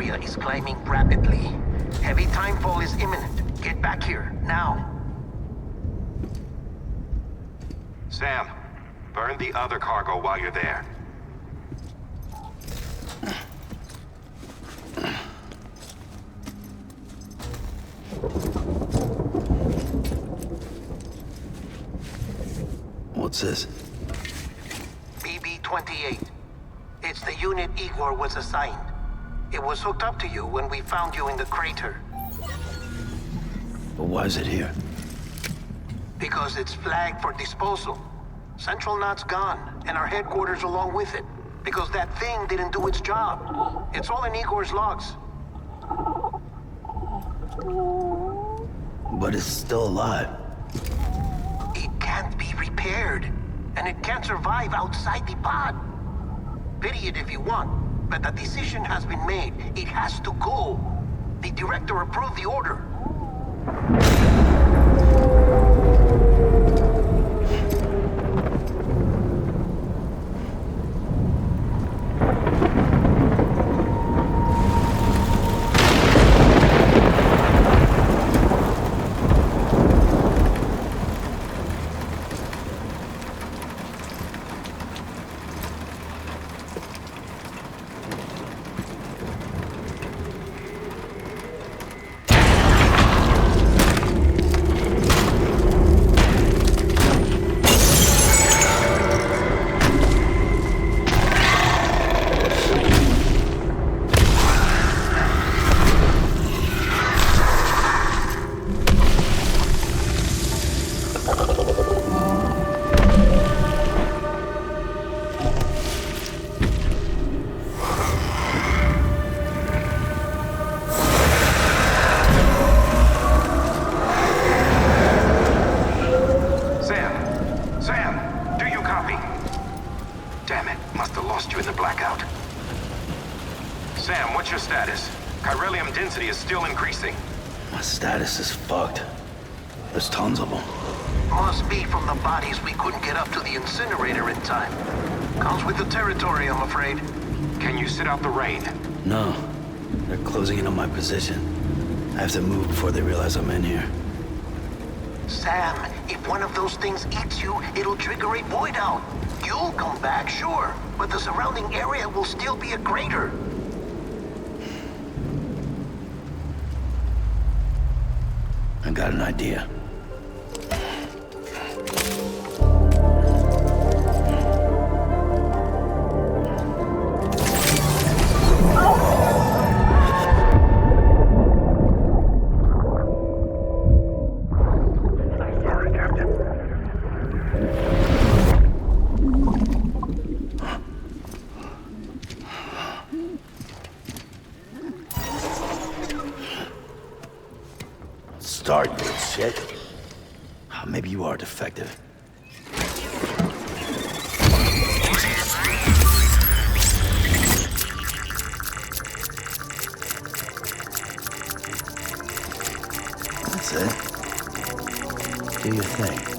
area is climbing rapidly. Heavy timefall is imminent. Get back here, now. Sam, burn the other cargo while you're there. What's this? BB-28. It's the unit Igor was assigned. It was hooked up to you when we found you in the crater. But why is it here? Because it's flagged for disposal. Central Knot's gone, and our headquarters along with it. Because that thing didn't do its job. It's all in Igor's logs. But it's still alive. It can't be repaired, and it can't survive outside the pod. Pity it if you want, but the decision has been made. It has to go. The director approved the order. My status is fucked. There's tons of them. Must be from the bodies we couldn't get up to the incinerator in time. Comes with the territory, I'm afraid. Can you sit out the rain? No. They're closing in on my position. I have to move before they realize I'm in here. Sam, if one of those things eats you, it'll trigger a void out. You'll come back, sure, but the surrounding area will still be a crater. I got an idea. Start, you shit. Maybe you are defective. That's it. Do your thing.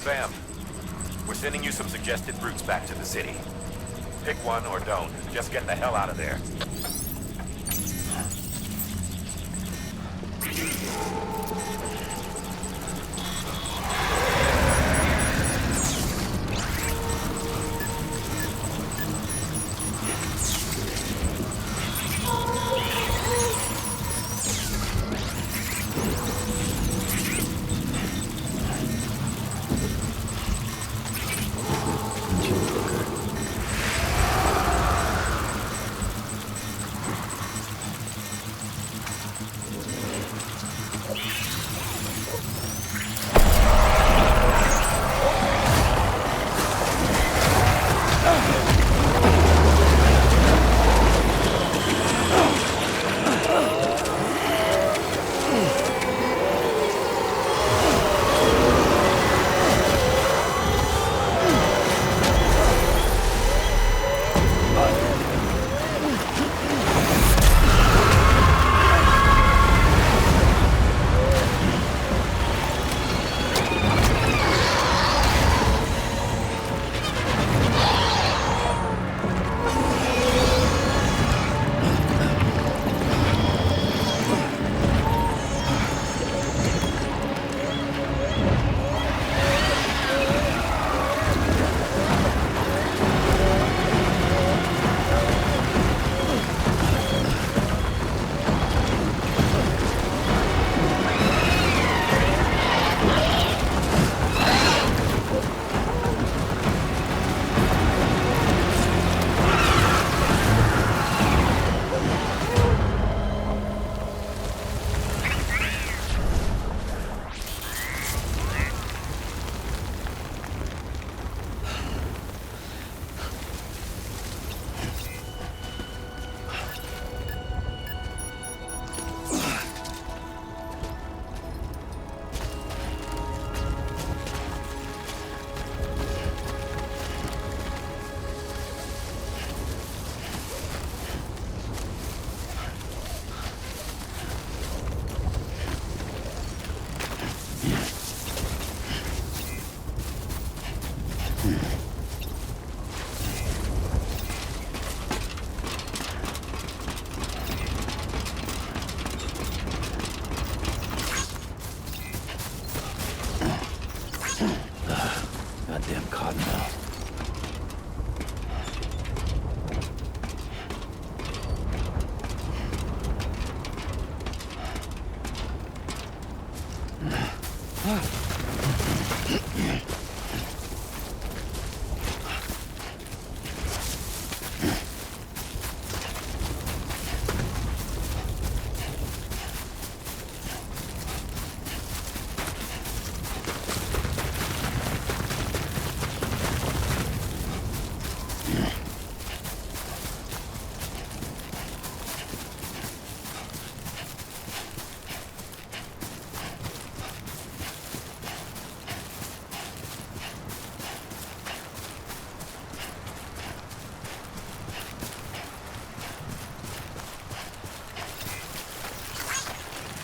Sam, we're sending you some suggested routes back to the city. Pick one or don't. Just get the hell out of there.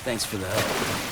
Thanks for the help.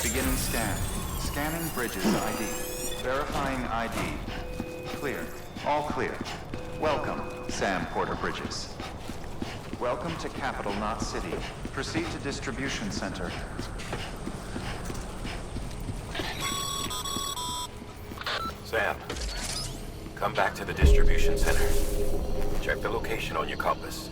Beginning scan. Scanning Bridges ID. Verifying ID. Clear. All clear. Welcome, Sam Porter Bridges. Welcome to Capital Knot City. Proceed to Distribution Center. Sam, come back to the distribution center. Check the location on your compass.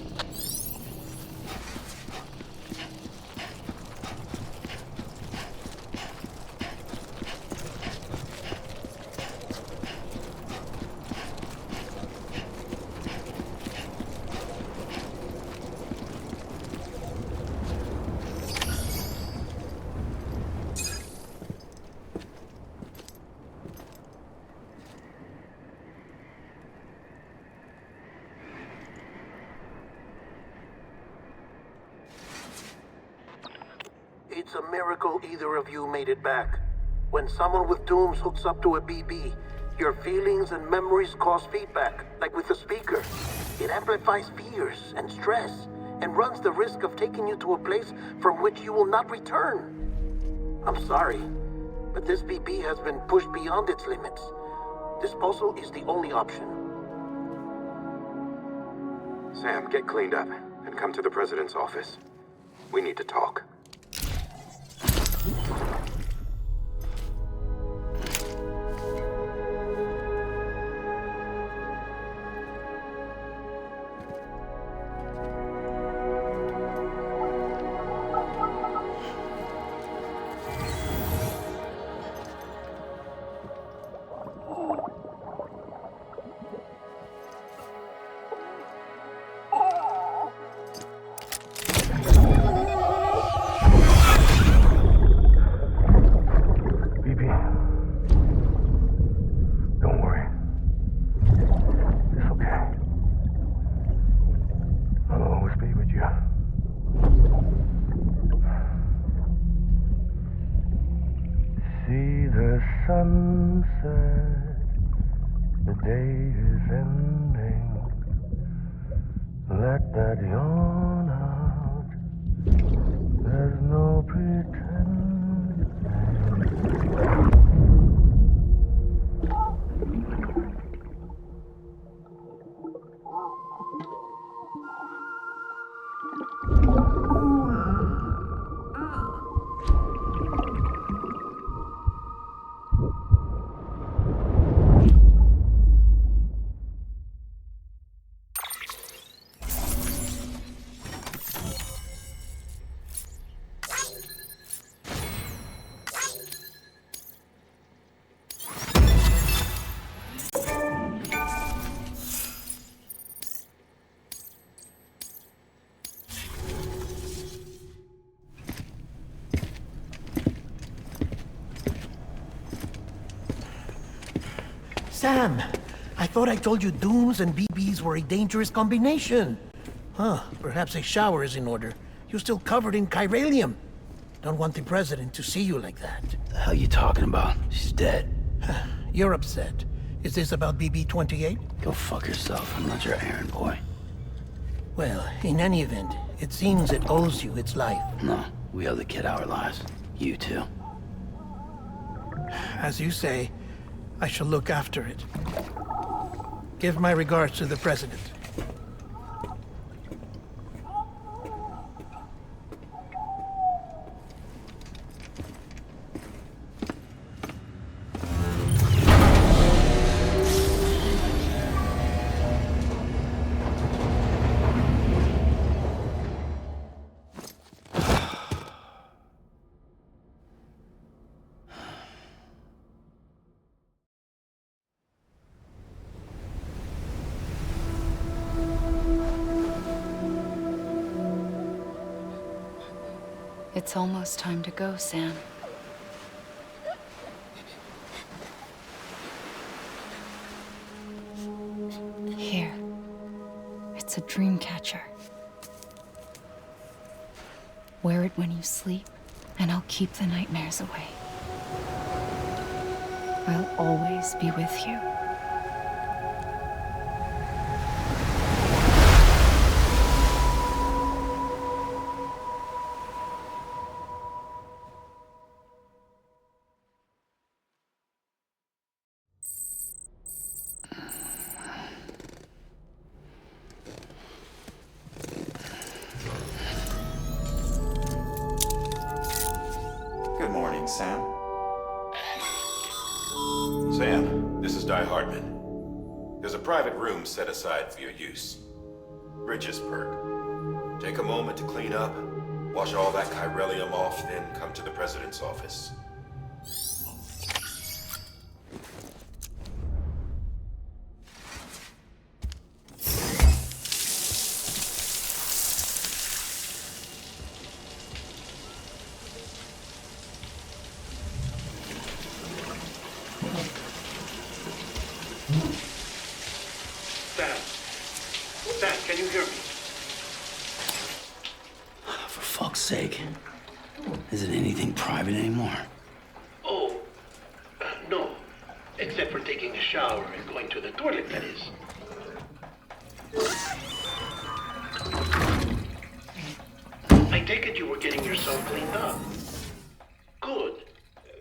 It's a miracle either of you made it back. When someone with dooms hooks up to a BB, your feelings and memories cause feedback, like with the speaker. It amplifies fears and stress, and runs the risk of taking you to a place from which you will not return. I'm sorry, but this BB has been pushed beyond its limits. Disposal is the only option. Sam, get cleaned up and come to the President's office. We need to talk. the sunset, the day is ending. Let that yawn out. There's no pretending. Sam, I thought I told you dooms and BBs were a dangerous combination. Huh, perhaps a shower is in order. You're still covered in chiralium. Don't want the president to see you like that. The hell you talking about? She's dead. You're upset. Is this about BB-28? Go fuck yourself. I'm not your errand boy. Well, in any event, it seems it owes you its life. No, we owe the kid our lives. You too. As you say, I shall look after it. Give my regards to the president. It's almost time to go, Sam. Here. It's a dream catcher. Wear it when you sleep, and I'll keep the nightmares away. I'll always be with you. Good morning, Sam. Sam, this is Di Hartman. There's a private room set aside for your use. Bridges perk. Take a moment to clean up, wash all that chiralium off, then come to the president's office. Sam, can you hear me? For fuck's sake. Isn't anything private anymore? Oh, no. Except for taking a shower and going to the toilet, that is. I take it you were getting yourself cleaned up. Good.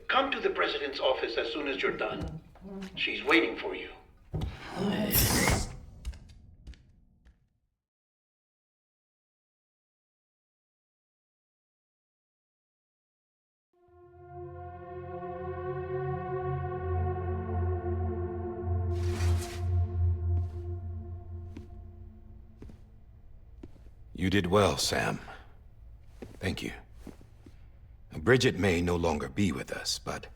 Come to the president's office as soon as you're done. She's waiting for you. You did well, Sam. Thank you. Bridget may no longer be with us, but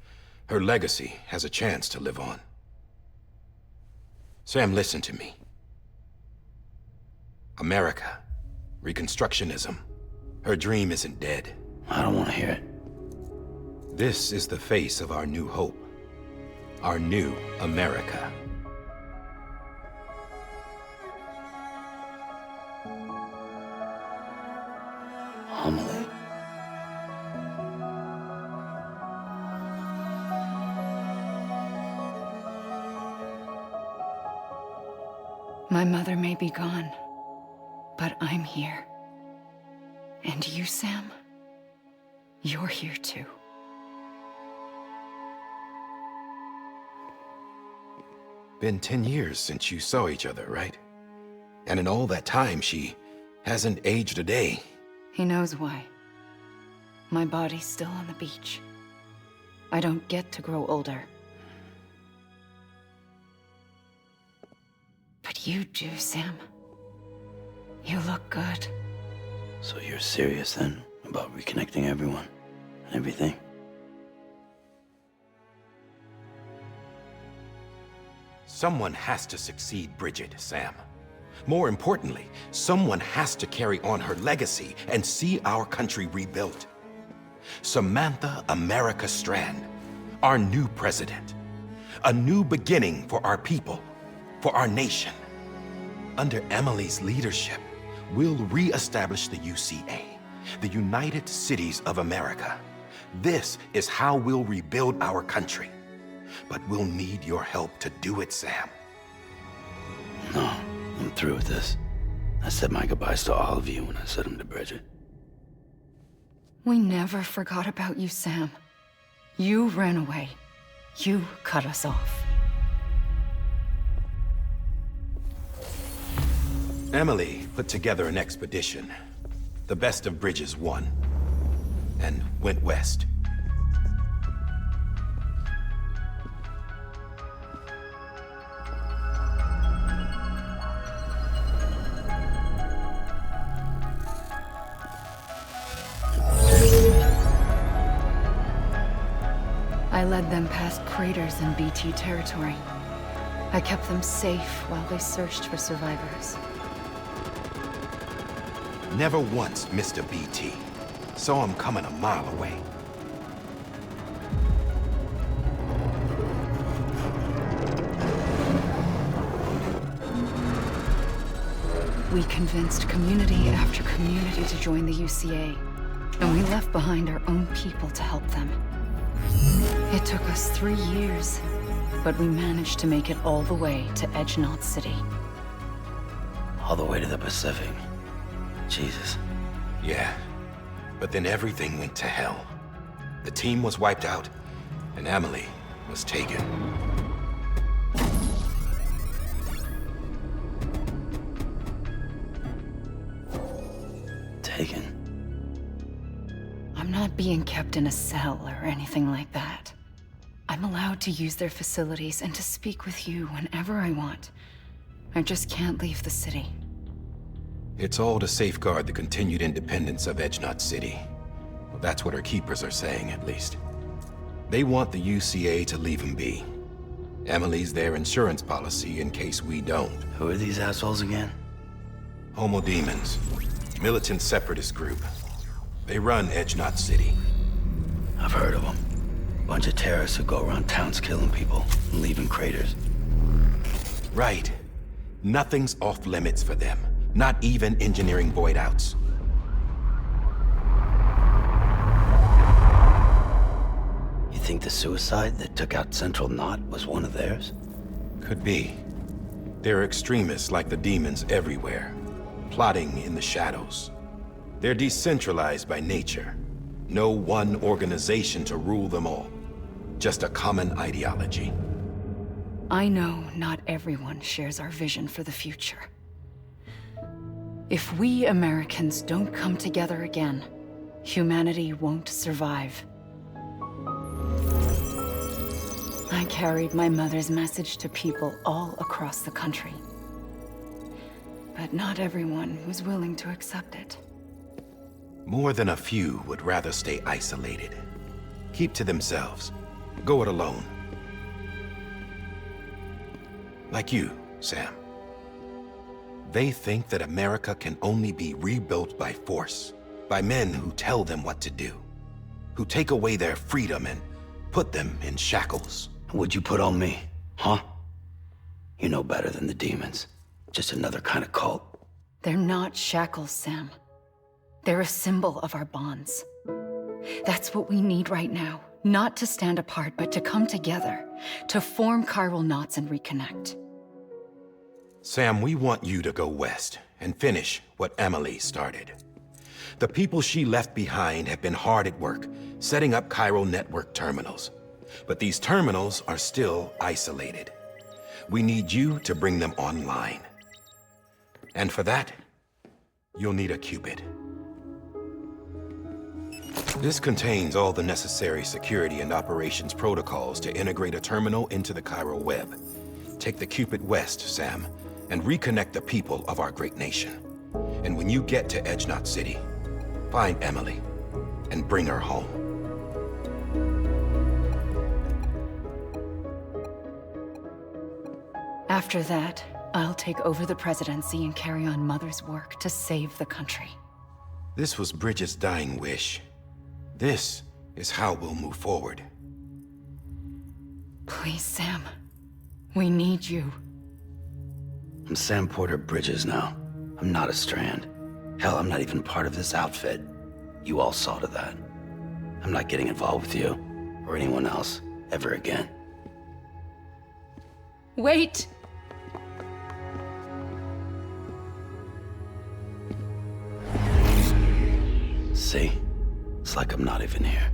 her legacy has a chance to live on. Sam, listen to me. America, Reconstructionism, her dream isn't dead. I don't want to hear it. This is the face of our new hope. Our new America. Homily. My mother may be gone, but I'm here. And you, Sam, you're here too. Been 10 years since you saw each other, right? And in all that time, she hasn't aged a day. He knows why. My body's still on the beach. I don't get to grow older. But you do, Sam. You look good. So you're serious then about reconnecting everyone and everything? Someone has to succeed Bridget, Sam. More importantly, someone has to carry on her legacy and see our country rebuilt. Samantha America Strand, our new president. A new beginning for our people, for our nation. Under Emily's leadership, we'll re-establish the UCA, the United Cities of America. This is how we'll rebuild our country. But we'll need your help to do it, Sam. No, I'm through with this. I said my goodbyes to all of you when I said them to Bridget. We never forgot about you, Sam. You ran away. You cut us off. Emily put together an expedition. The best of Bridges won. And went west. I led them past craters in BT territory. I kept them safe while they searched for survivors. Never once missed a BT. Saw him coming a mile away. We convinced community after community to join the UCA, and we left behind our own people to help them. It took us 3 years, but we managed to make it all the way to Edge-Knot City. All the way to the Pacific. Jesus. Yeah, but then everything went to hell. The team was wiped out, and Emily was taken. Taken? I'm not being kept in a cell or anything like that. I'm allowed to use their facilities and to speak with you whenever I want. I just can't leave the city. It's all to safeguard the continued independence of Edge-Knot City. Well, that's what our keepers are saying, at least. They want the UCA to leave him be. Emily's their insurance policy in case we don't. Who are these assholes again? Homo Demons. Militant separatist group. They run Edge-Knot City. I've heard of them. Bunch of terrorists who go around towns killing people and leaving craters. Right. Nothing's off limits for them. Not even engineering void outs. You think the suicide that took out Central Knot was one of theirs? Could be. There are extremists like the demons everywhere, plotting in the shadows. They're decentralized by nature. No one organization to rule them all. Just a common ideology. I know not everyone shares our vision for the future. If we Americans don't come together again, humanity won't survive. I carried my mother's message to people all across the country. But not everyone was willing to accept it. More than a few would rather stay isolated. Keep to themselves. Go it alone. Like you, Sam. They think that America can only be rebuilt by force, by men who tell them what to do, who take away their freedom and put them in shackles. What'd you put on me, huh? You know better than the demons. Just another kind of cult. They're not shackles, Sam. They're a symbol of our bonds. That's what we need right now. Not to stand apart, but to come together, to form chiral knots and reconnect. Sam, we want you to go west and finish what Emily started. The people she left behind have been hard at work, setting up chiral network terminals. But these terminals are still isolated. We need you to bring them online. And for that, you'll need a Cupid. This contains all the necessary security and operations protocols to integrate a terminal into the chiral web. Take the Cupid west, Sam, and reconnect the people of our great nation. And when you get to Edge Knot City, find Emily and bring her home. After that, I'll take over the presidency and carry on Mother's work to save the country. This was Bridget's dying wish. This is how we'll move forward. Please, Sam. We need you. I'm Sam Porter Bridges now. I'm not a Strand. Hell, I'm not even part of this outfit. You all saw to that. I'm not getting involved with you, or anyone else, ever again. Wait! See? It's like I'm not even here.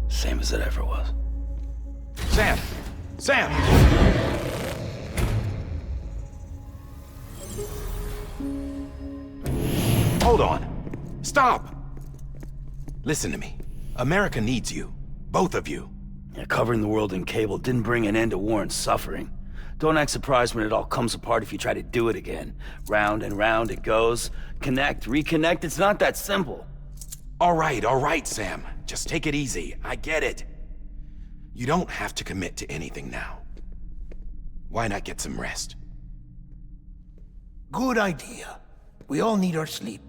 Same as it ever was. Sam! Sam! Hold on. Stop! Listen to me. America needs you. Both of you. Yeah, covering the world in cable didn't bring an end to war and suffering. Don't act surprised when it all comes apart if you try to do it again. Round and round it goes. Connect, reconnect, it's not that simple. All right, Sam. Just take it easy. I get it. You don't have to commit to anything now. Why not get some rest? Good idea. We all need our sleep.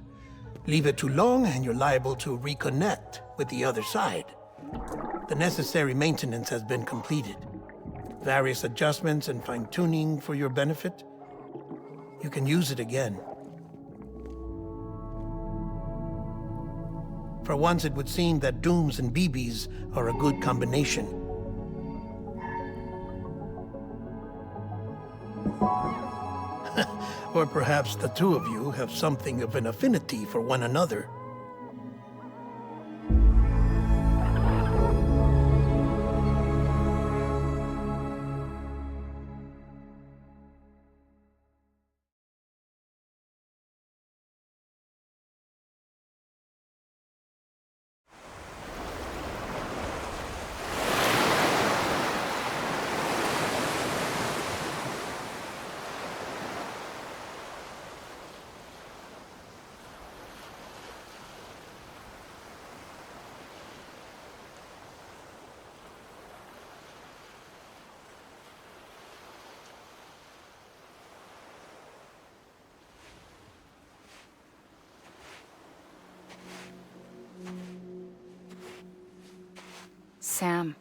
Leave it too long and you're liable to reconnect with the other side. The necessary maintenance has been completed. Various adjustments and fine-tuning for your benefit. You can use it again. For once, it would seem that Dooms and BBs are a good combination. Or perhaps the two of you have something of an affinity for one another. Sam.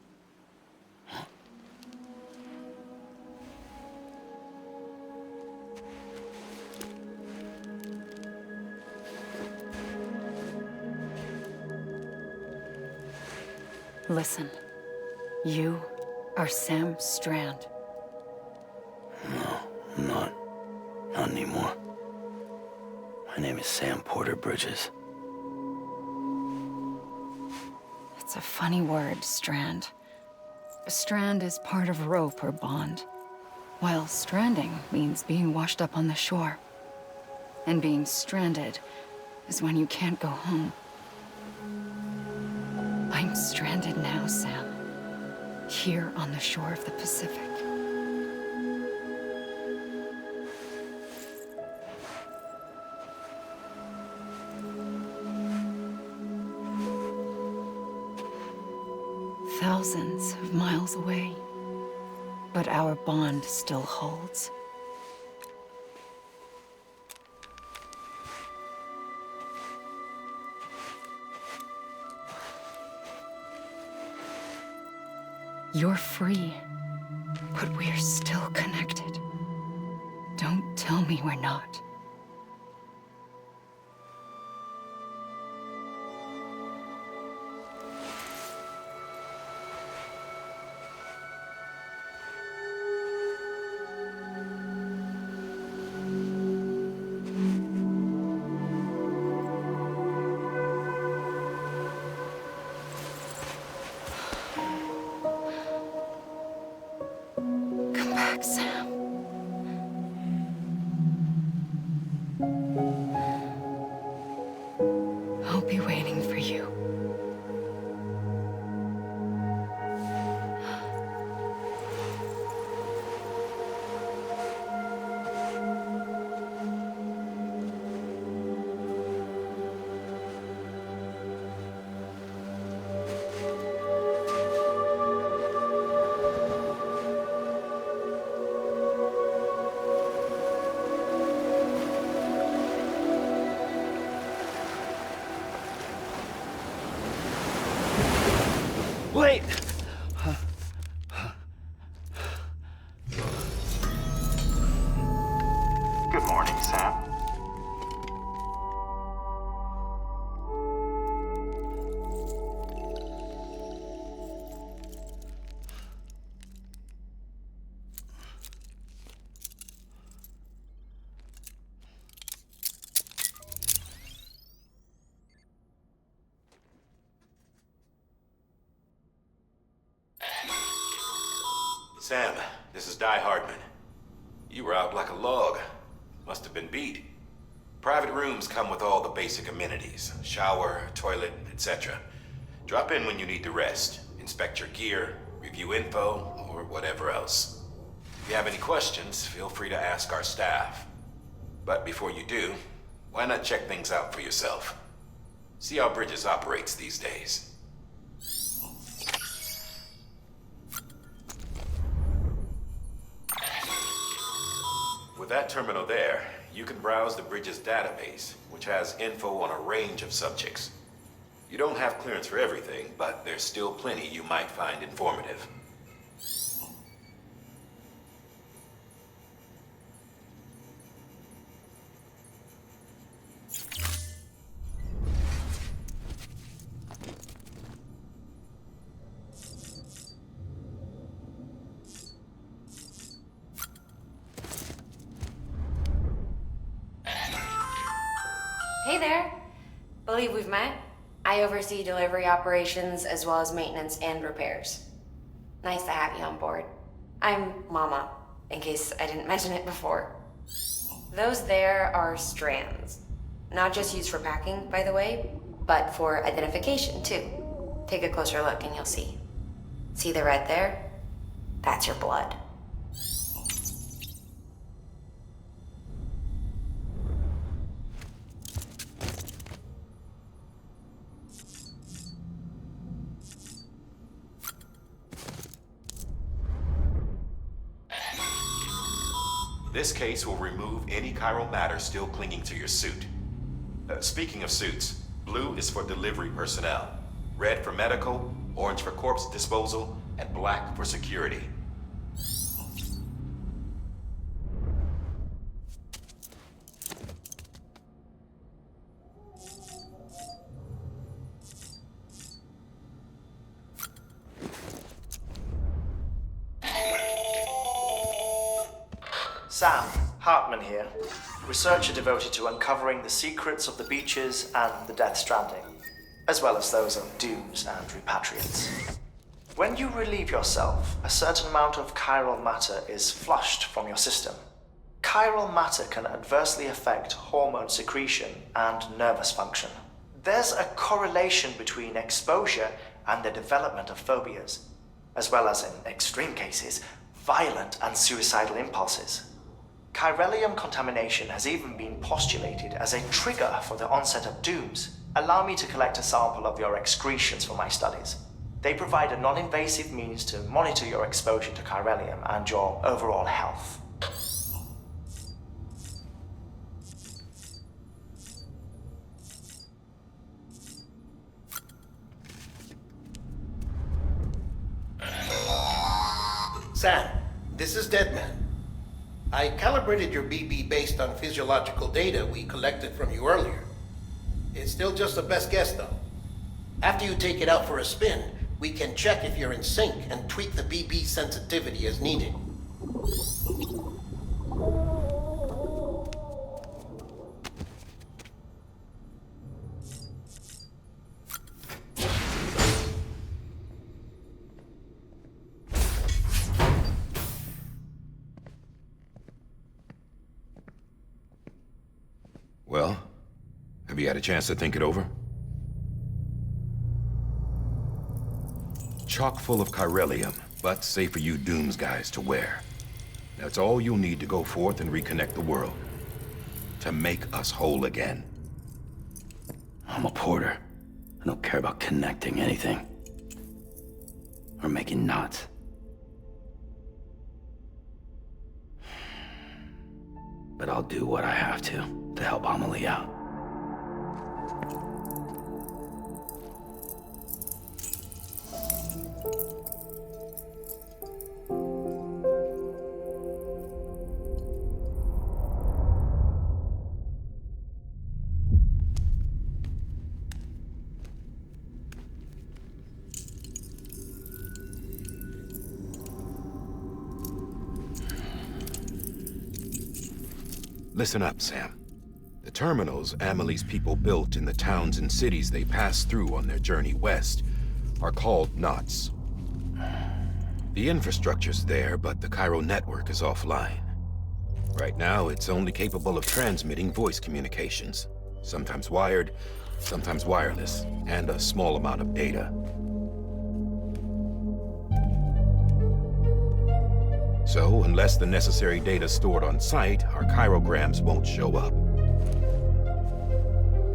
Listen. You are Sam Strand. No, I'm not. Not anymore. My name is Sam Porter Bridges. It's a funny word, strand. A strand is part of rope or bond, while stranding means being washed up on the shore. And being stranded is when you can't go home. I'm stranded now, Sam. Here on the shore of the Pacific. Thousands of miles away, but our bond still holds. You're free, but we're still connected. Don't tell me we're not. Sam. I'll be waiting for you. Wait! Good morning, Sam. Sam, this is Die Hardman. You were out like a log. Must have been beat. Private rooms come with all the basic amenities. Shower, toilet, etc. Drop in when you need to rest. Inspect your gear, review info, or whatever else. If you have any questions, feel free to ask our staff. But before you do, why not check things out for yourself? See how Bridges operates these days. With that terminal there, you can browse the Bridges database, which has info on a range of subjects. You don't have clearance for everything, but there's still plenty you might find informative. Hey there. Believe we've met. I oversee delivery operations as well as maintenance and repairs. Nice to have you on board. I'm Mama, in case I didn't mention it before. Those there are strands. Not just used for packing, by the way, but for identification too. Take a closer look and you'll see. See the red there? That's your blood. This case will remove any chiral matter still clinging to your suit. Speaking of suits, blue is for delivery personnel, red for medical, orange for corpse disposal, and black for security. Sam, Hartman here, researcher devoted to uncovering the secrets of the beaches and the Death Stranding, as well as those of dooms and repatriates. When you relieve yourself, a certain amount of chiral matter is flushed from your system. Chiral matter can adversely affect hormone secretion and nervous function. There's a correlation between exposure and the development of phobias, as well as, in extreme cases, violent and suicidal impulses. Chiralium contamination has even been postulated as a trigger for the onset of dooms. Allow me to collect a sample of your excretions for my studies. They provide a non-invasive means to monitor your exposure to chiralium and your overall health. Sam, this is Deadman. I calibrated your BB based on physiological data we collected from you earlier. It's still just a best guess, though. After you take it out for a spin, we can check if you're in sync and tweak the BB sensitivity as needed. Well, have you had a chance to think it over? Chock full of chiralium, but safe for you Dooms guys to wear. That's all you'll need to go forth and reconnect the world. To make us whole again. I'm a porter. I don't care about connecting anything. Or making knots. But I'll do what I have to help Amelie out. Listen up, Sam. The terminals Amelie's people built in the towns and cities they passed through on their journey west are called knots. The infrastructure's there, but the Cairo network is offline. Right now, it's only capable of transmitting voice communications, sometimes wired, sometimes wireless, and a small amount of data. So, unless the necessary data stored on site, our chirograms won't show up.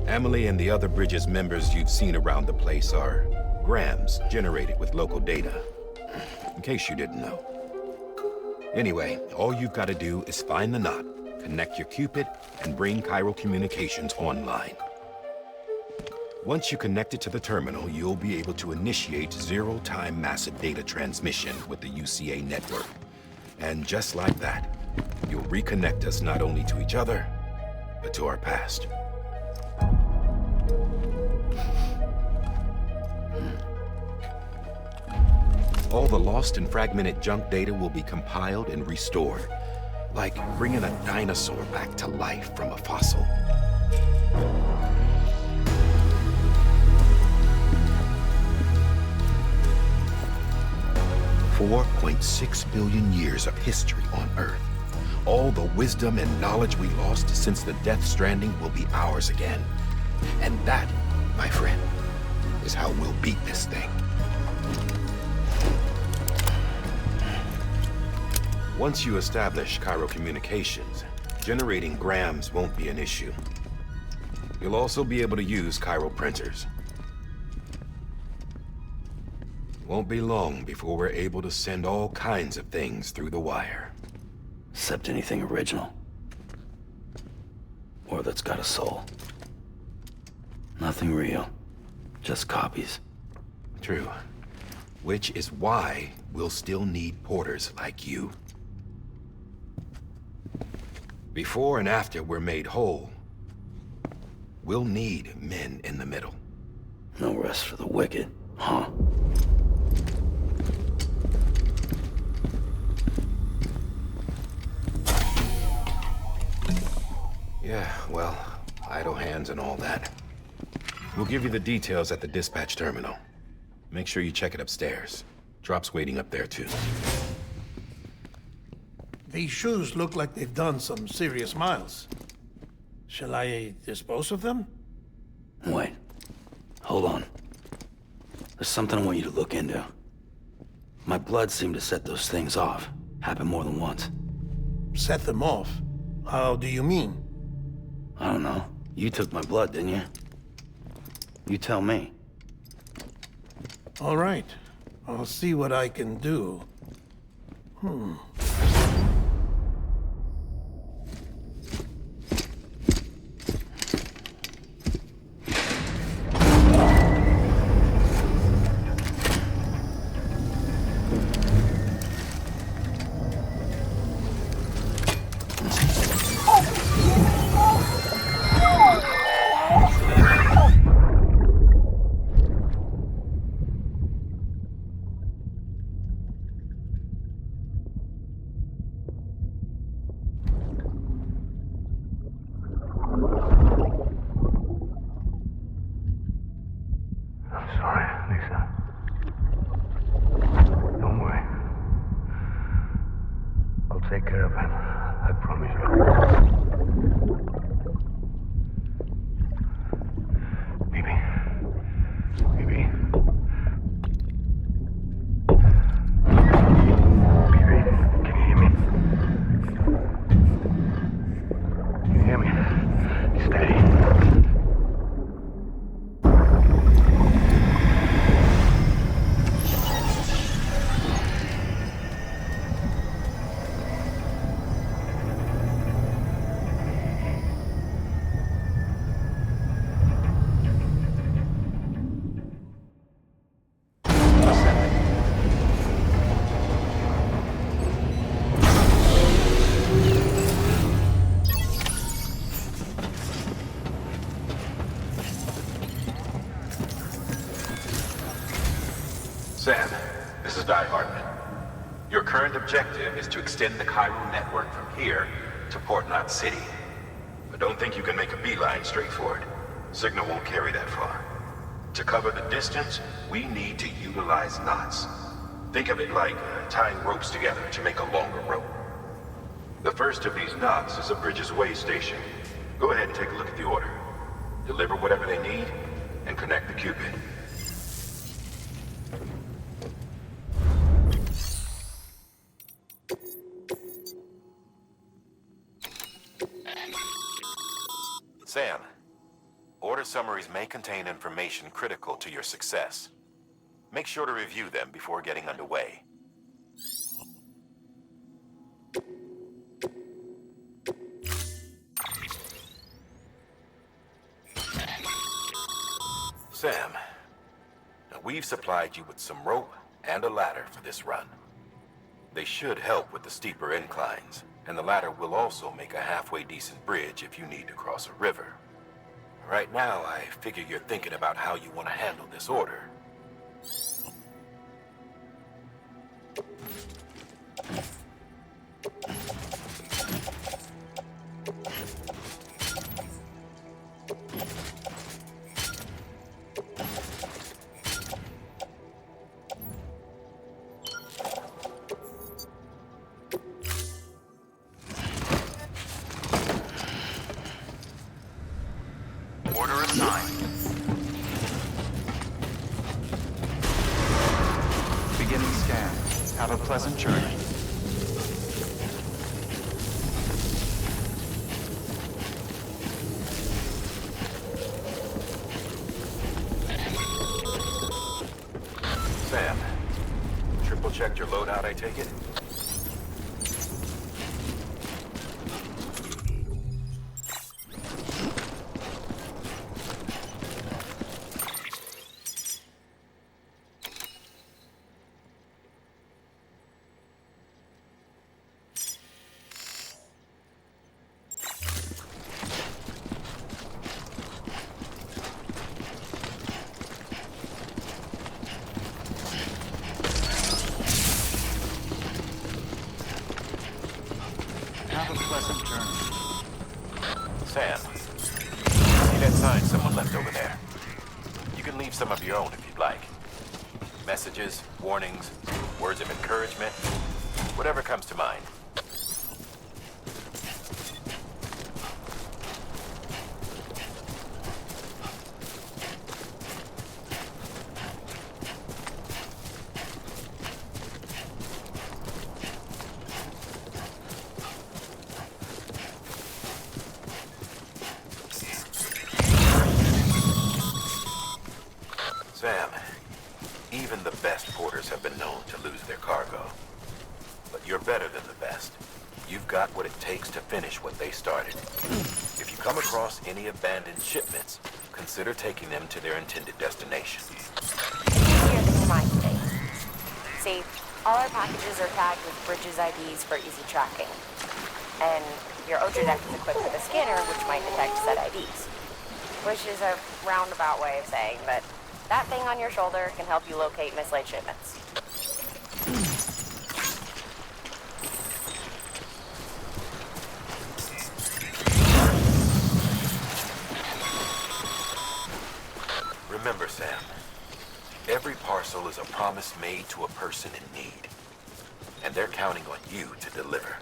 Amelie and the other Bridges members you've seen around the place are grams generated with local data. In case you didn't know. Anyway, all you've got to do is find the knot, connect your Cupid, and bring Cairo communications online. Once you connect it to the terminal, you'll be able to initiate zero-time massive data transmission with the UCA network. And just like that, you'll reconnect us not only to each other, but to our past. All the lost and fragmented junk data will be compiled and restored, like bringing a dinosaur back to life from a fossil. $4.6 billion years of history on Earth. All the wisdom and knowledge we lost since the Death Stranding will be ours again. And that, my friend, is how we'll beat this thing. Once you establish Cairo communications, generating grams won't be an issue. You'll also be able to use Cairo printers. Won't be long before we're able to send all kinds of things through the wire. Except anything original. Or that's got a soul. Nothing real. Just copies. True. Which is why we'll still need porters like you. Before and after we're made whole, we'll need men in the middle. No rest for the wicked, huh? Yeah, well, idle hands and all that. We'll give you the details at the dispatch terminal. Make sure you check it upstairs. Drop's waiting up there, too. These shoes look like they've done some serious miles. Shall I dispose of them? Wait. Hold on. There's something I want you to look into. My blood seemed to set those things off. Happened more than once. Set them off? How do you mean? I don't know. You took my blood, didn't you? You tell me. All right. I'll see what I can do. I'm sorry, Lisa. Don't worry. I'll take care of him. I promise you. Your current objective is to extend the Cairo network from here to Port Knot City. But don't think you can make a beeline straight for it. Signal won't carry that far. To cover the distance, we need to utilize knots. Think of it like tying ropes together to make a longer rope. The first of these knots is a Bridges Way station. Go ahead and take a look at the order. Deliver whatever they need, and connect the Cupid. Sam, order summaries may contain information critical to your success. Make sure to review them before getting underway. Sam, now we've supplied you with some rope and a ladder for this run. They should help with the steeper inclines, and the ladder will also make a halfway decent bridge if you need to cross a river. Right now, I figure you're thinking about how you want to handle this order. Order assigned. Beginning scan. Have a pleasant journey. Sam, triple checked your loadout, I take it? Have a pleasant journey. Sam, see that sign someone left over there? You can leave some of your own if you'd like. Messages, warnings, words of encouragement, whatever comes to mind. Sam, even the best porters have been known to lose their cargo. But you're better than the best. You've got what it takes to finish what they started. If you come across any abandoned shipments, consider taking them to their intended destination. Easier than you might think. See, all our packages are tagged with Bridges IDs for easy tracking. And your Ultra deck is equipped with a scanner which might detect said IDs. Which is a roundabout way of saying that that thing on your shoulder can help you locate mislaid shipments. Remember, Sam, every parcel is a promise made to a person in need. And they're counting on you to deliver.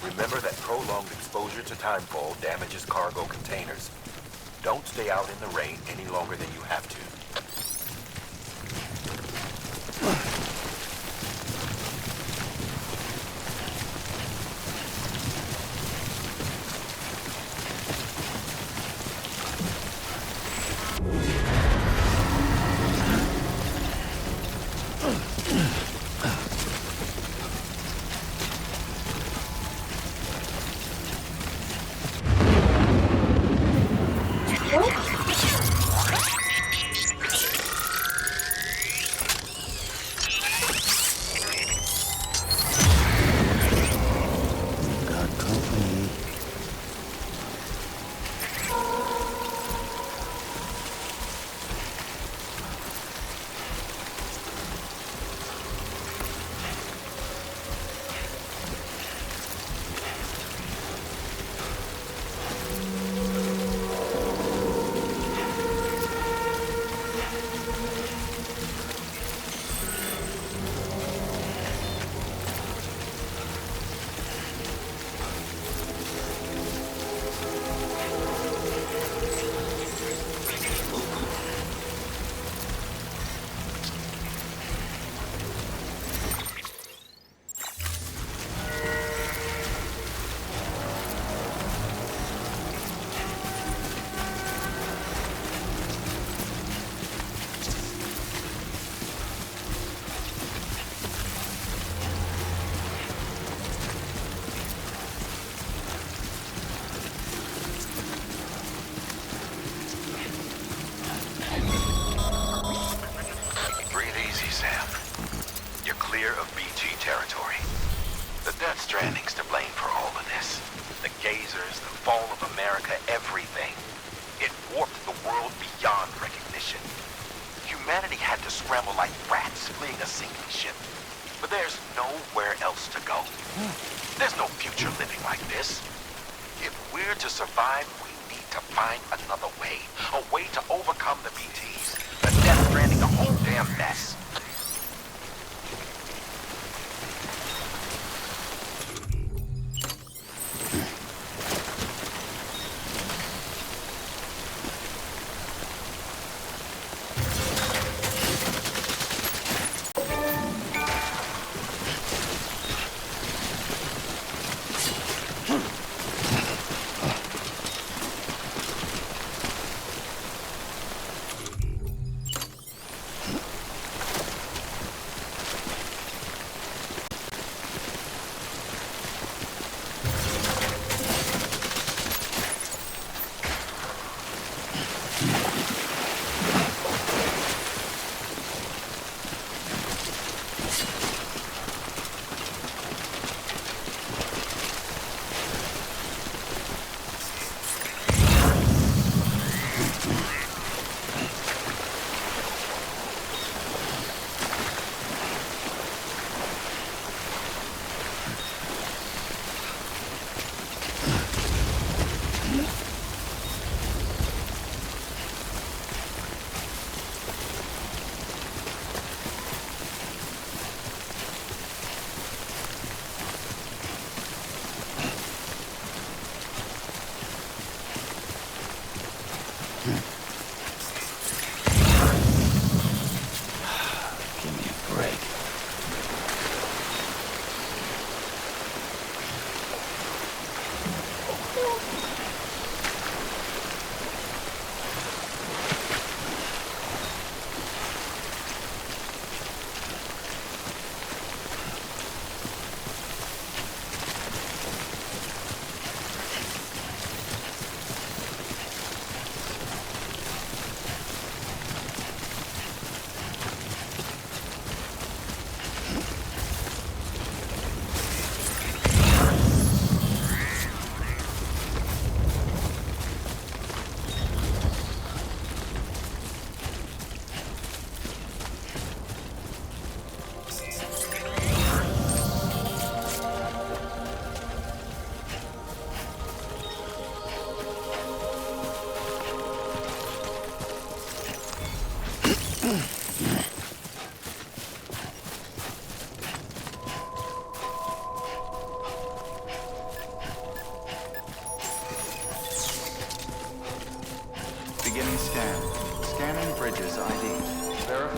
Remember that prolonged exposure to timefall damages cargo containers. Don't stay out in the rain any longer than you have to. Death Stranding's to blame for all of this. The gazers, the fall of America, everything. It warped the world beyond recognition. Humanity had to scramble like rats fleeing a sinking ship. But there's nowhere else to go. There's no future living like this. If we're to survive, we need to find another way. A way to overcome the BTs. The Death Stranding, the whole damn mess.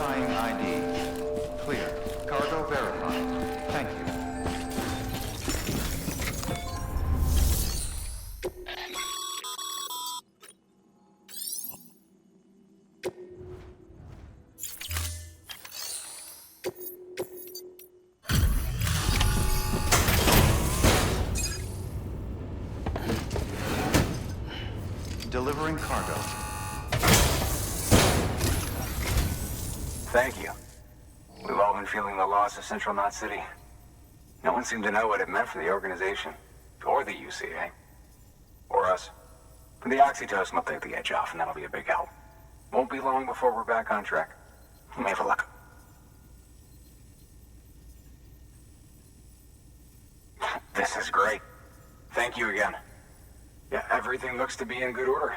Verifying ID. Clear. Cargo verified. Thank you. Delivering cargo. Thank you. We've all been feeling the loss of Central Knot City. No one seemed to know what it meant for the organization, or the UCA, or us. But the oxytocin will take the edge off, and that'll be a big help. Won't be long before we're back on track. You may have a look. This is great. Thank you again. Yeah, everything looks to be in good order.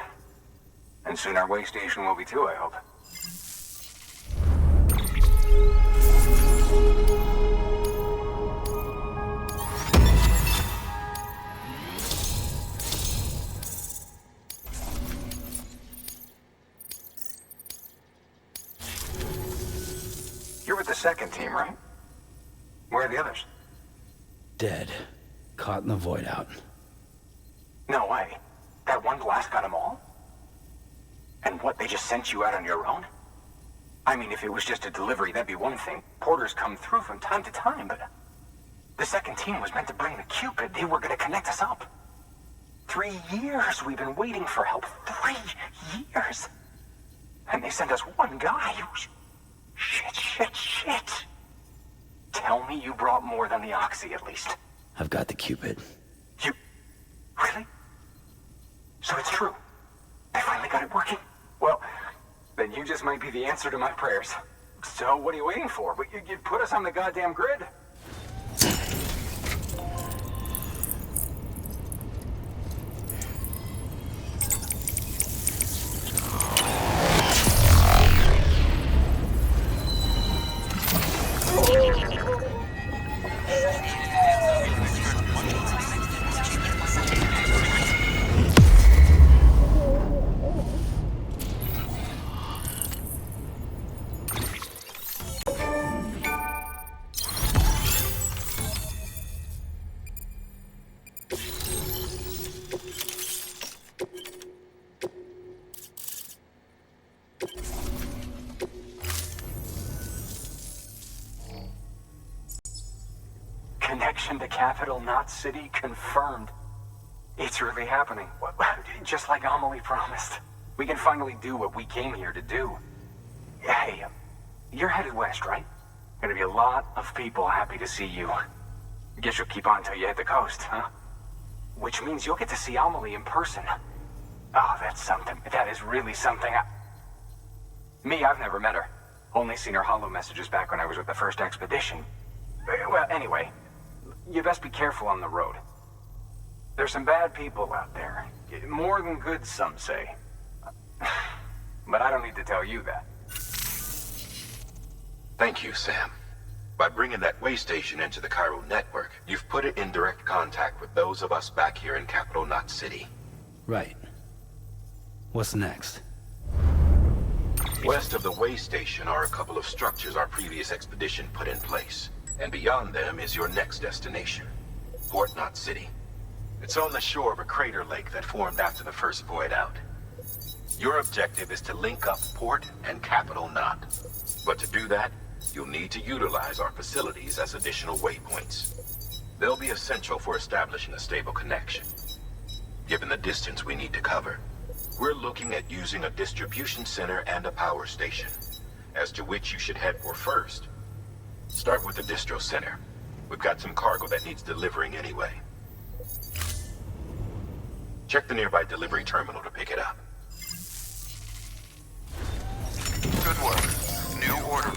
And soon our way station will be too, I hope. You're with the second team, right? Where are the others? Dead. Caught in the void out. No way. That one blast got them all? And what, they just sent you out on your own? I mean, if it was just a delivery, that'd be one thing. Porters come through from time to time, but... The second team was meant to bring the Cupid. They were gonna connect us up. 3 years we've been waiting for help. 3 years! And they sent us one guy who's... Shit. Tell me you brought more than the Oxy, at least. I've got the Cupid. You... Really? So it's true. They finally got it working. Well, then you just might be the answer to my prayers. So what are you waiting for? You put us on the goddamn grid. Connection to Capital Knot City confirmed. It's really happening. Just like Amelie promised. We can finally do what we came here to do. Hey, you're headed west, right? Gonna be a lot of people happy to see you. Guess you'll keep on till you hit the coast, huh? Which means you'll get to see Amelie in person. Oh, that's something. That is really something. I've never met her. Only seen her holo messages back when I was with the first expedition. Well, anyway, you best be careful on the road. There's some bad people out there. More than good, some say. But I don't need to tell you that. Thank you, Sam. By bringing that way station into the Cairo network, you've put it in direct contact with those of us back here in Capital Knot City. Right. What's next? West of the way station are a couple of structures our previous expedition put in place. And beyond them is your next destination, Port Knot City. It's on the shore of a crater lake that formed after the first void out. Your objective is to link up Port and Capital Knot. But to do that, you'll need to utilize our facilities as additional waypoints. They'll be essential for establishing a stable connection. Given the distance we need to cover, we're looking at using a distribution center and a power station, as to which you should head for first. Start with the distro center. We've got some cargo that needs delivering anyway. Check the nearby delivery terminal to pick it up. Good work. New order.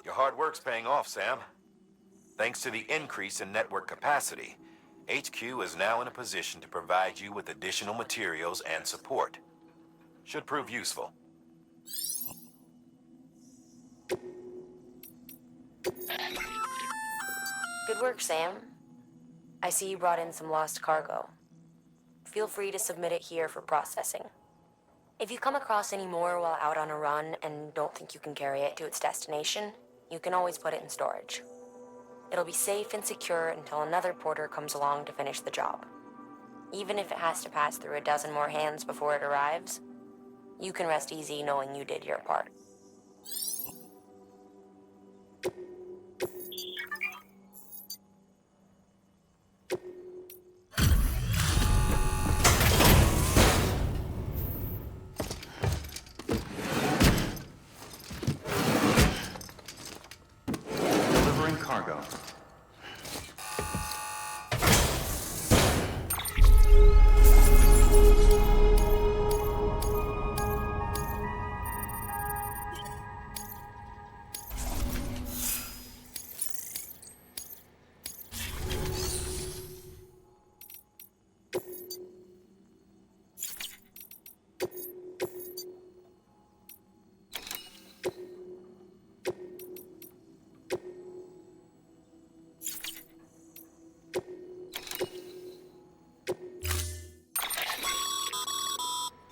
Your hard work's paying off, Sam. Thanks to the increase in network capacity, HQ is now in a position to provide you with additional materials and support. Should prove useful. Good work, Sam. I see you brought in some lost cargo. Feel free to submit it here for processing. If you come across any more while out on a run and don't think you can carry it to its destination, you can always put it in storage. It'll be safe and secure until another porter comes along to finish the job. Even if it has to pass through a dozen more hands before it arrives, you can rest easy knowing you did your part. Delivering cargo.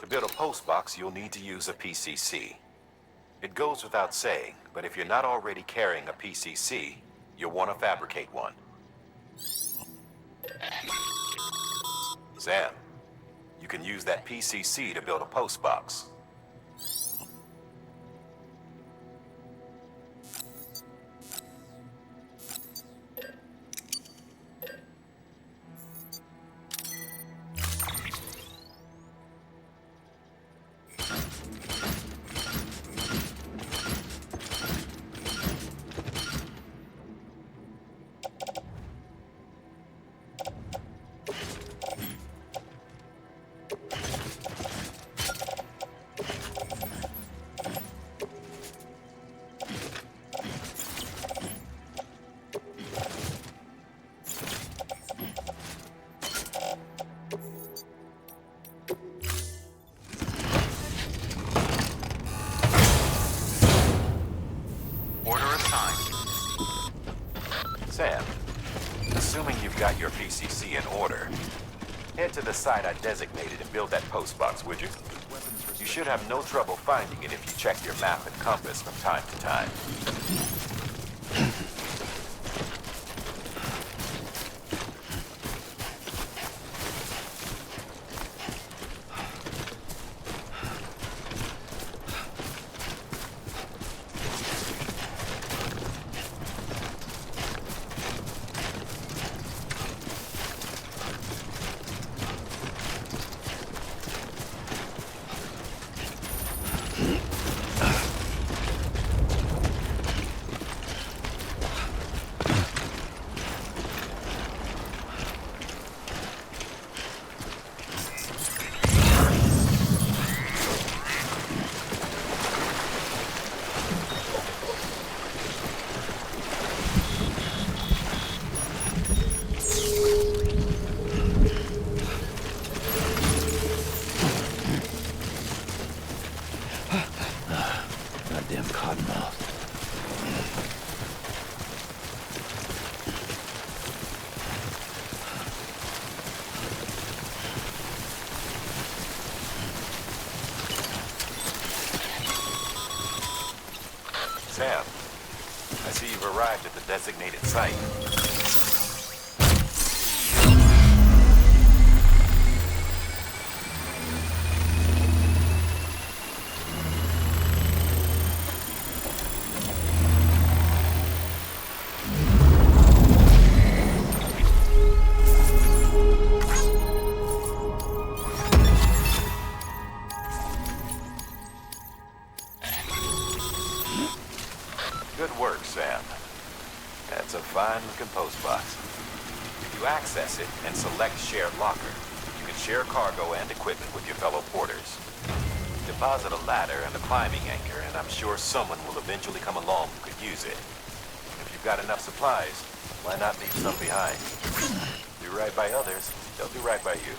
To build a post box, you'll need to use a PCC. It goes without saying, but if you're not already carrying a PCC, you'll want to fabricate one. Sam, you can use that PCC to build a post box. Sam, assuming you've got your PCC in order, head to the site I designated and build that post box, would you? You should have no trouble finding it if you check your map and compass from time to time. Goddamn cottonmouth. Sam, I see you've arrived at the designated site. Good work, Sam. That's a fine-looking post box. If you access it and select Shared Locker, you can share cargo and equipment with your fellow porters. Deposit a ladder and a climbing anchor, and I'm sure someone will eventually come along who could use it. If you've got enough supplies, why not leave some behind? Do right by others, they'll do right by you.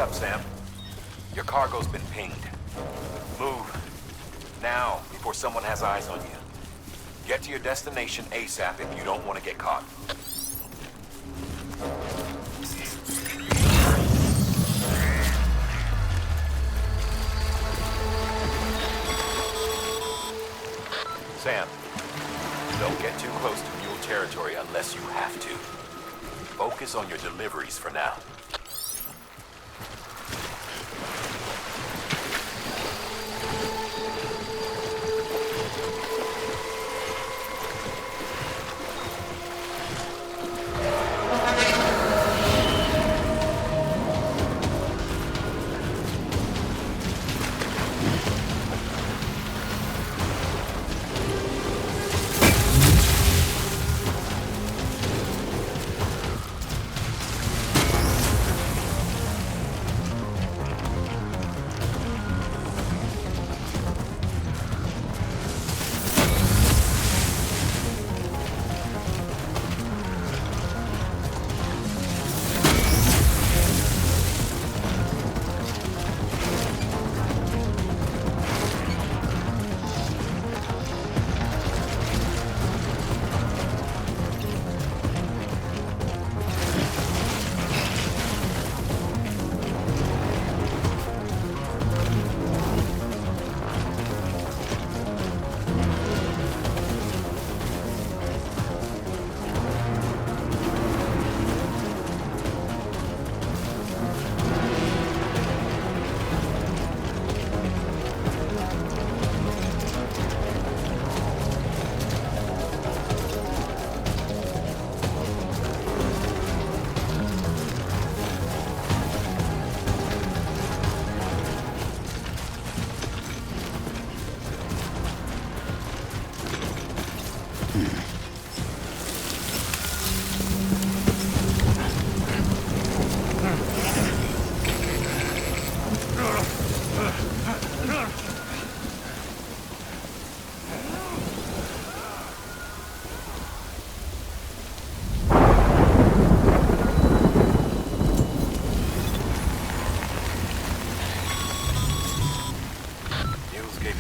up, Sam? Your cargo's been pinged. Move. Now, before someone has eyes on you. Get to your destination ASAP if you don't want to get caught. Sam, don't get too close to mule territory unless you have to. Focus on your deliveries for now.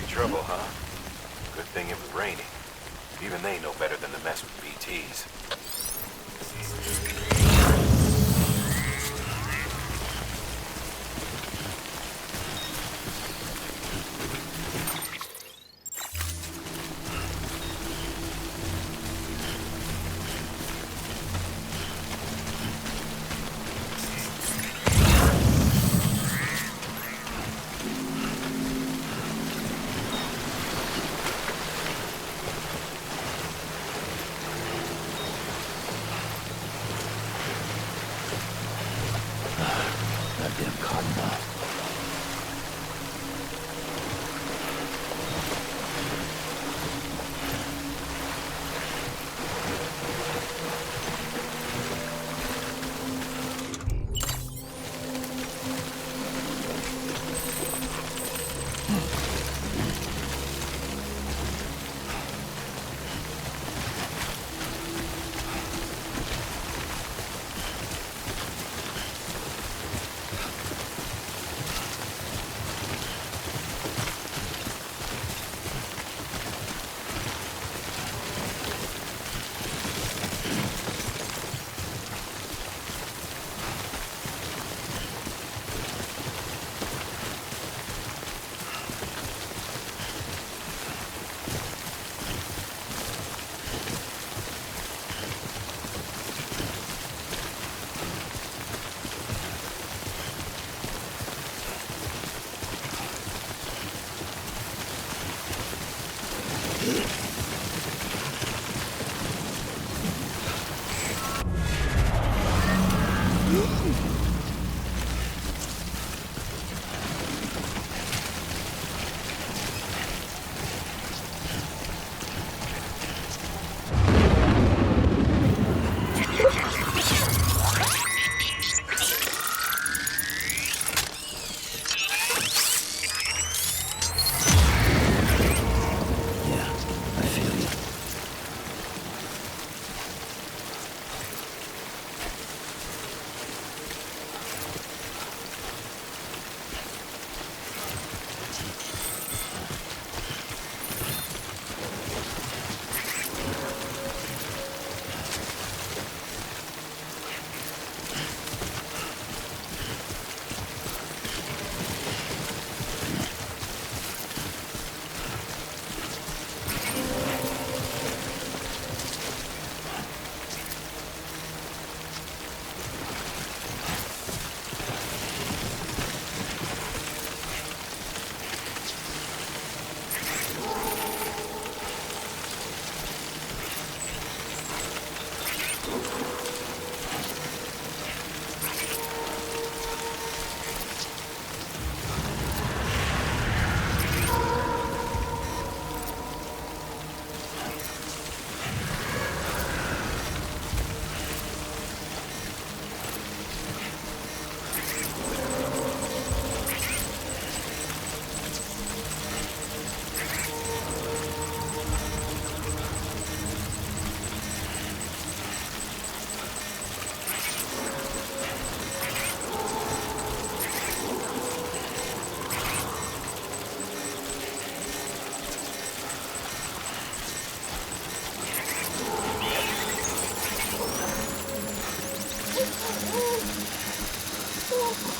Trouble, huh? Good thing it was raining. Even they know better than to mess with BTs.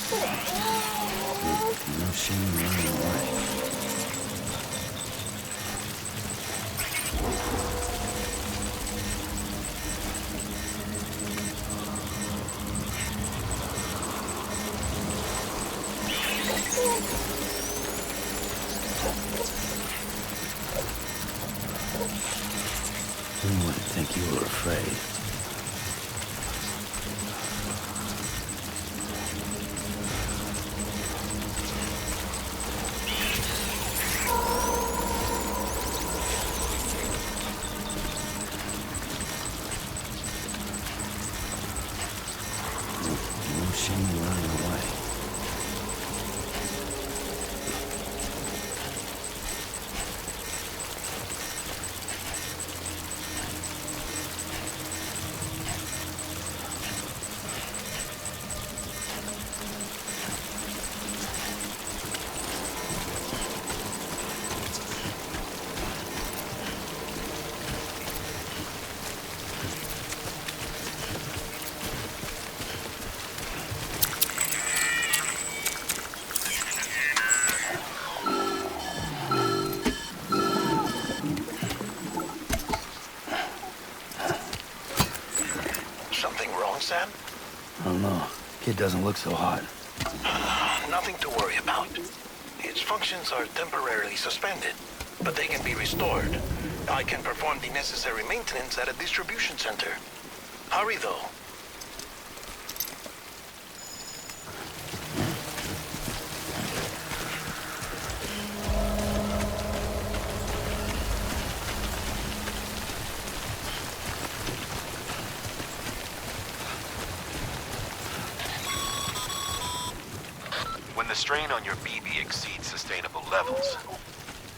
No shame in running away. Who wouldn't think you were afraid? No shame in running away. Something wrong, Sam? I don't know. Kid doesn't look so hot. Nothing to worry about. Its functions are temporarily suspended, but they can be restored. I can perform the necessary maintenance at a distribution center. Hurry, though. When the strain on your BB exceeds sustainable levels,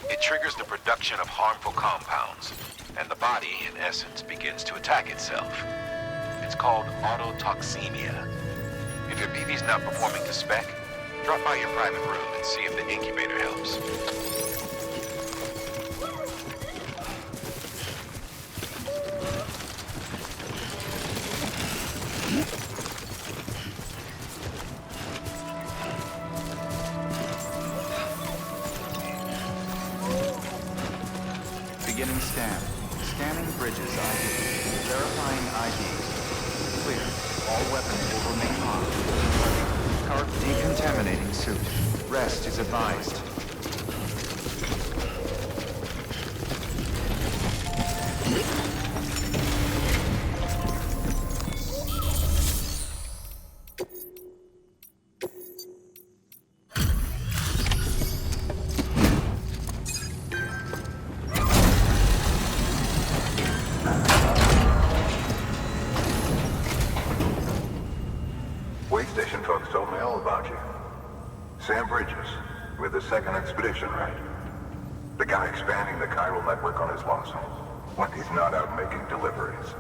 it triggers the production of harmful compounds, and the body, in essence, begins to attack itself. It's called autotoxemia. If your BB's not performing to spec, drop by your private room and see if the incubator helps. Beginning scan. Scanning bridges ID. Verifying ID. Clear. All weapons will remain hot. Cart decontaminating suit. Rest is advised. Waystation folks told me all about you. Sam Bridges, with the second expedition, right? The guy expanding the chiral network on his lonesome, when he's not out making deliveries.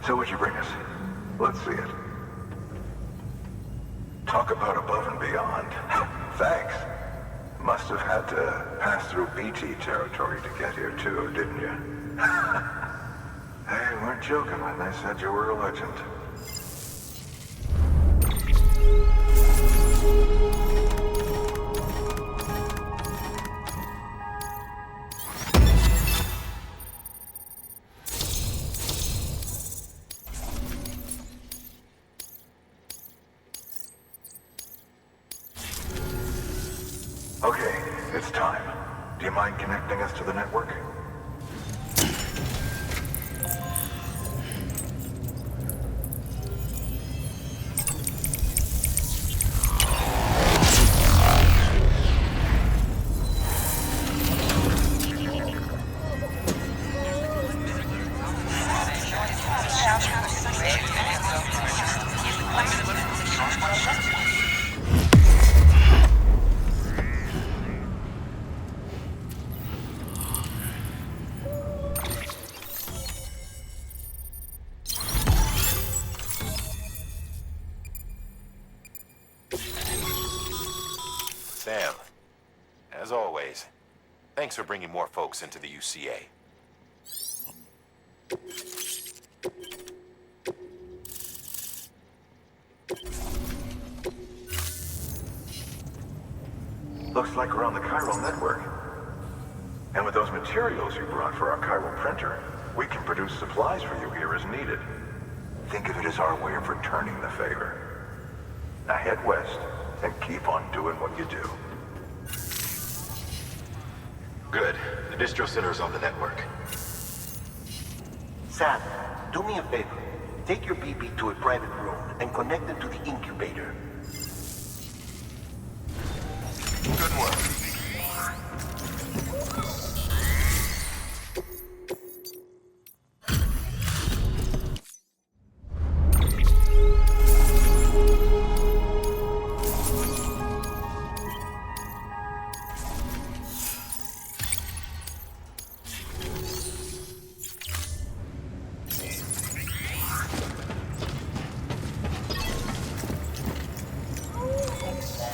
So what'd you bring us? Let's see it. Talk about above and beyond. Thanks. Must have had to pass through BT territory to get here too, didn't you? They weren't joking when they said you were a legend. Okay, it's time. Do you mind connecting us to the network? Sam, as always, thanks for bringing more folks into the UCA. Looks like we're on the chiral network. And with those materials you brought for our chiral printer, we can produce supplies for you here as needed. Think of it as our way of returning the favor. Now head west and keep on doing what you do. Good. The distro center is on the network. Sam, do me a favor. Take your BB to a private room and connect it to the incubator. Good work.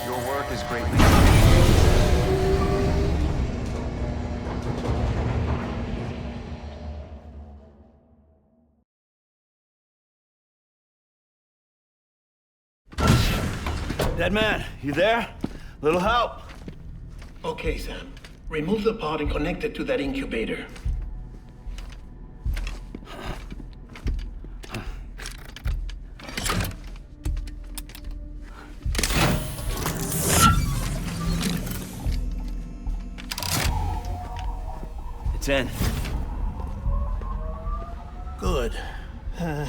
Your work is greatly Dead man, you there? Little help? Okay, Sam. Remove the pod and connect it to that incubator. It's in. Good. A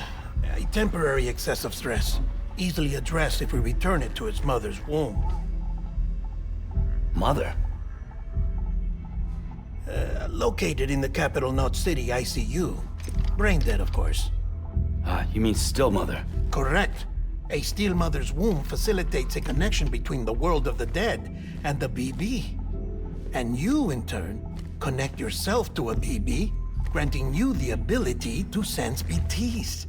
temporary excess of stress. Easily addressed if we return it to its mother's womb. Mother? Located in the capital Knot City ICU. Brain dead, of course. You mean still mother? Correct. A steel mother's womb facilitates a connection between the world of the dead and the BB. And you, in turn, connect yourself to a BB, granting you the ability to sense BTs.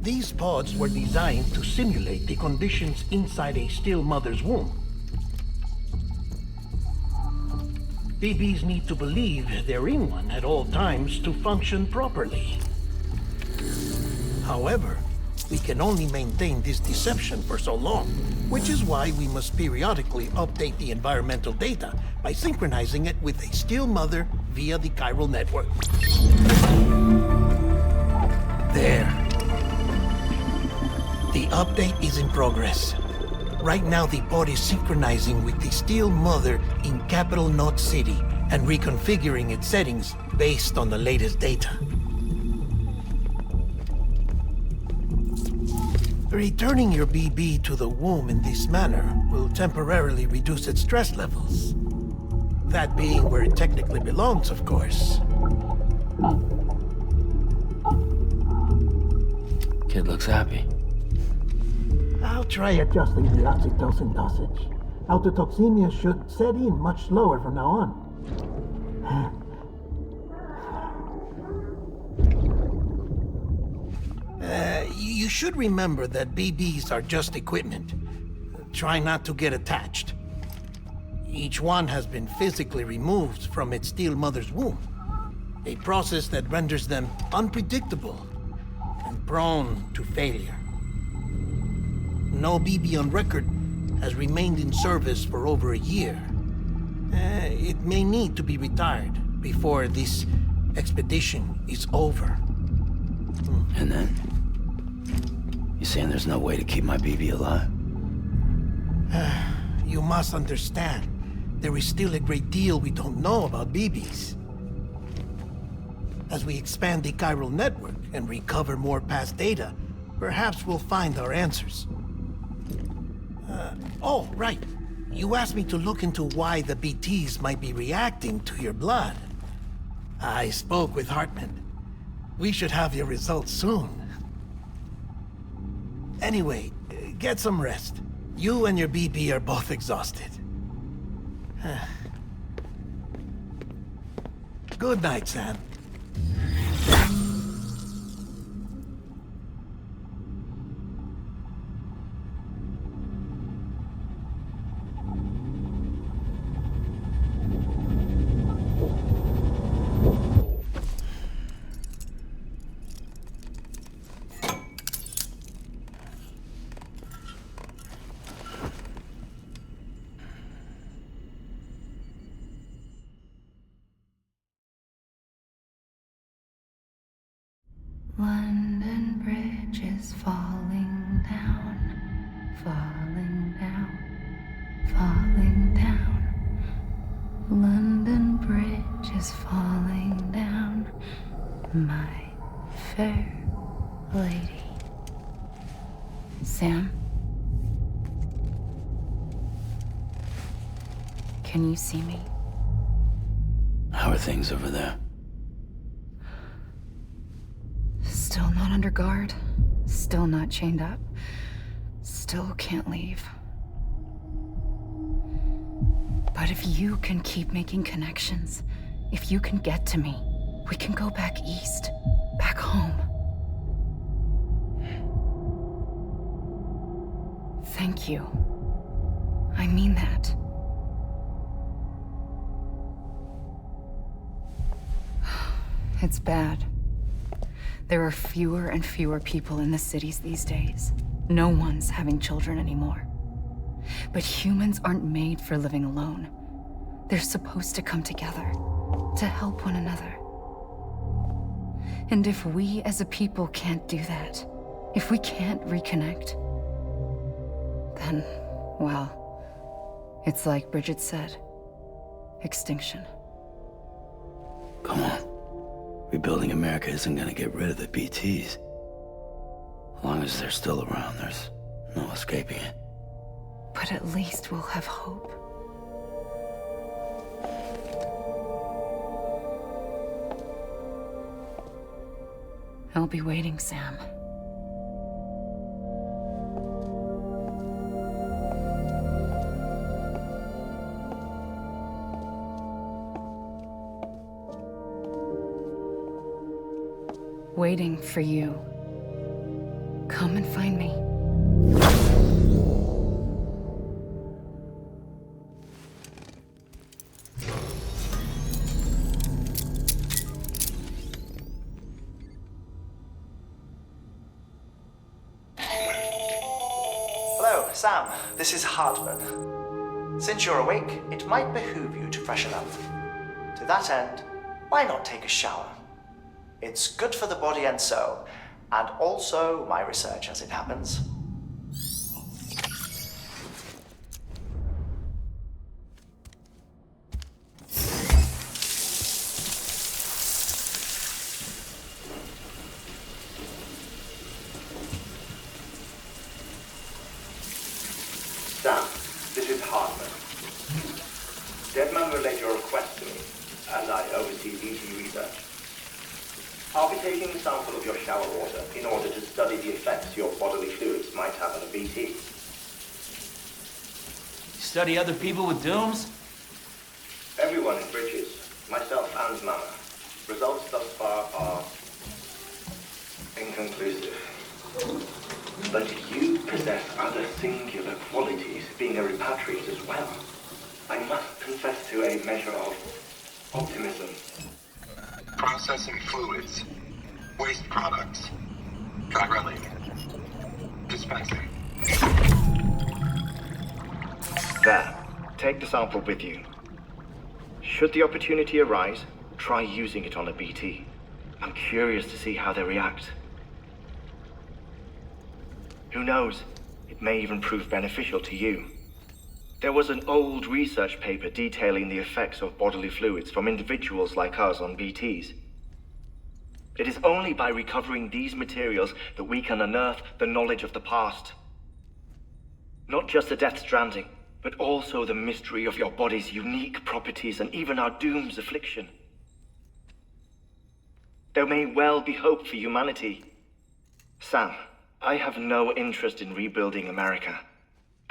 These pods were designed to simulate the conditions inside a still mother's womb. BBs need to believe they're in one at all times to function properly. However, we can only maintain this deception for so long, which is why we must periodically update the environmental data by synchronizing it with a still mother via the chiral network. There. The update is in progress. Right now, the pod is synchronizing with the Steel Mother in Capital Knot City and reconfiguring its settings based on the latest data. Returning your BB to the womb in this manner will temporarily reduce its stress levels. That being where it technically belongs, of course. Kid looks happy. I'll try adjusting the oxytocin dosage. Autotoxemia should set in much slower from now on. You should remember that BBs are just equipment. Try not to get attached. Each one has been physically removed from its steel mother's womb. A process that renders them unpredictable and prone to failure. No BB on record has remained in service for over a year. It may need to be retired before this expedition is over. And then? You saying there's no way to keep my BB alive? You must understand, there is still a great deal we don't know about BBs. As we expand the chiral network and recover more past data, perhaps we'll find our answers. Oh, right. You asked me to look into why the BTs might be reacting to your blood. I spoke with Hartman. We should have your results soon. Anyway, get some rest. You and your BB are both exhausted. Good night, Sam. Bridge is falling down, falling down, falling down. London Bridge is falling down, my fair lady. Sam? Can you see me? How are things over there? Still not under guard. Still not chained up. Still can't leave. But if you can keep making connections, if you can get to me, we can go back east. Back home. Thank you. I mean that. It's bad. There are fewer and fewer people in the cities these days. No one's having children anymore. But humans aren't made for living alone. They're supposed to come together, to help one another. And if we as a people can't do that, if we can't reconnect, then, well, it's like Bridget said, extinction. Come on. Rebuilding America isn't gonna get rid of the BTs. As long as they're still around, there's no escaping it. But at least we'll have hope. I'll be waiting, Sam. Waiting for you. Come and find me. Hello, Sam. This is Hartman. Since you're awake, it might behoove you to freshen up. To that end, why not take a shower? It's good for the body and soul, and also my research as it happens. Sam, this is Hartman. Deadman relayed your request to me, and I oversee BT research. I'll be taking a sample of your shower water in order to study the effects your bodily fluids might have on a BT. Study other people with dooms? Everyone in Bridges, myself and Mama. Results thus far are inconclusive. But you possess other singular qualities, being a repatriate as well. I must confess to a measure of optimism. Processing fluids. Waste products. Chiralic. Dispensing. There. Take the sample with you. Should the opportunity arise, try using it on a BT. I'm curious to see how they react. Who knows? It may even prove beneficial to you. There was an old research paper detailing the effects of bodily fluids from individuals like us on BTs. It is only by recovering these materials that we can unearth the knowledge of the past. Not just the Death Stranding, but also the mystery of your body's unique properties and even our doom's affliction. There may well be hope for humanity. Sam, I have no interest in rebuilding America.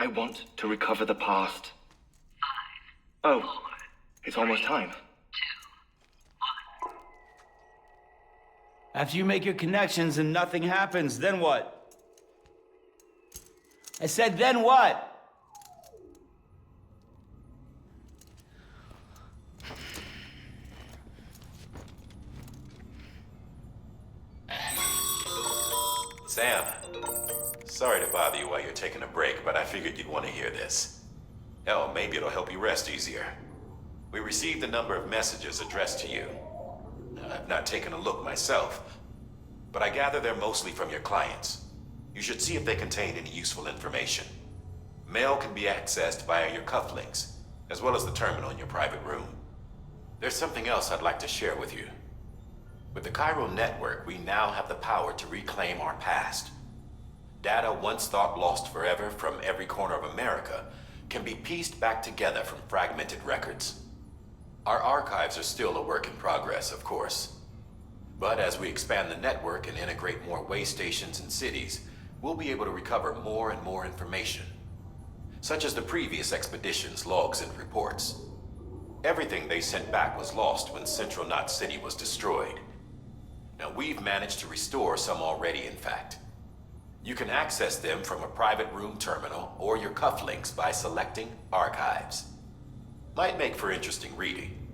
I want to recover the past. 5, 4, oh, it's almost time. 2, 1. After you make your connections and nothing happens, then what? I said, then what? Sam, sorry to bother you while you're taking a break, but I figured you'd want to hear this. Hell, maybe it'll help you rest easier. We received a number of messages addressed to you. I've not taken a look myself, but I gather they're mostly from your clients. You should see if they contain any useful information. Mail can be accessed via your cufflinks, as well as the terminal in your private room. There's something else I'd like to share with you. With the chiral network, we now have the power to reclaim our past. Data once thought lost forever from every corner of America can be pieced back together from fragmented records. Our archives are still a work in progress, of course. But as we expand the network and integrate more way stations and cities, we'll be able to recover more and more information, such as the previous expedition's logs and reports. Everything they sent back was lost when Central Knot City was destroyed. Now we've managed to restore some already, in fact. You can access them from a private room terminal or your cufflinks by selecting Archives. Might make for interesting reading.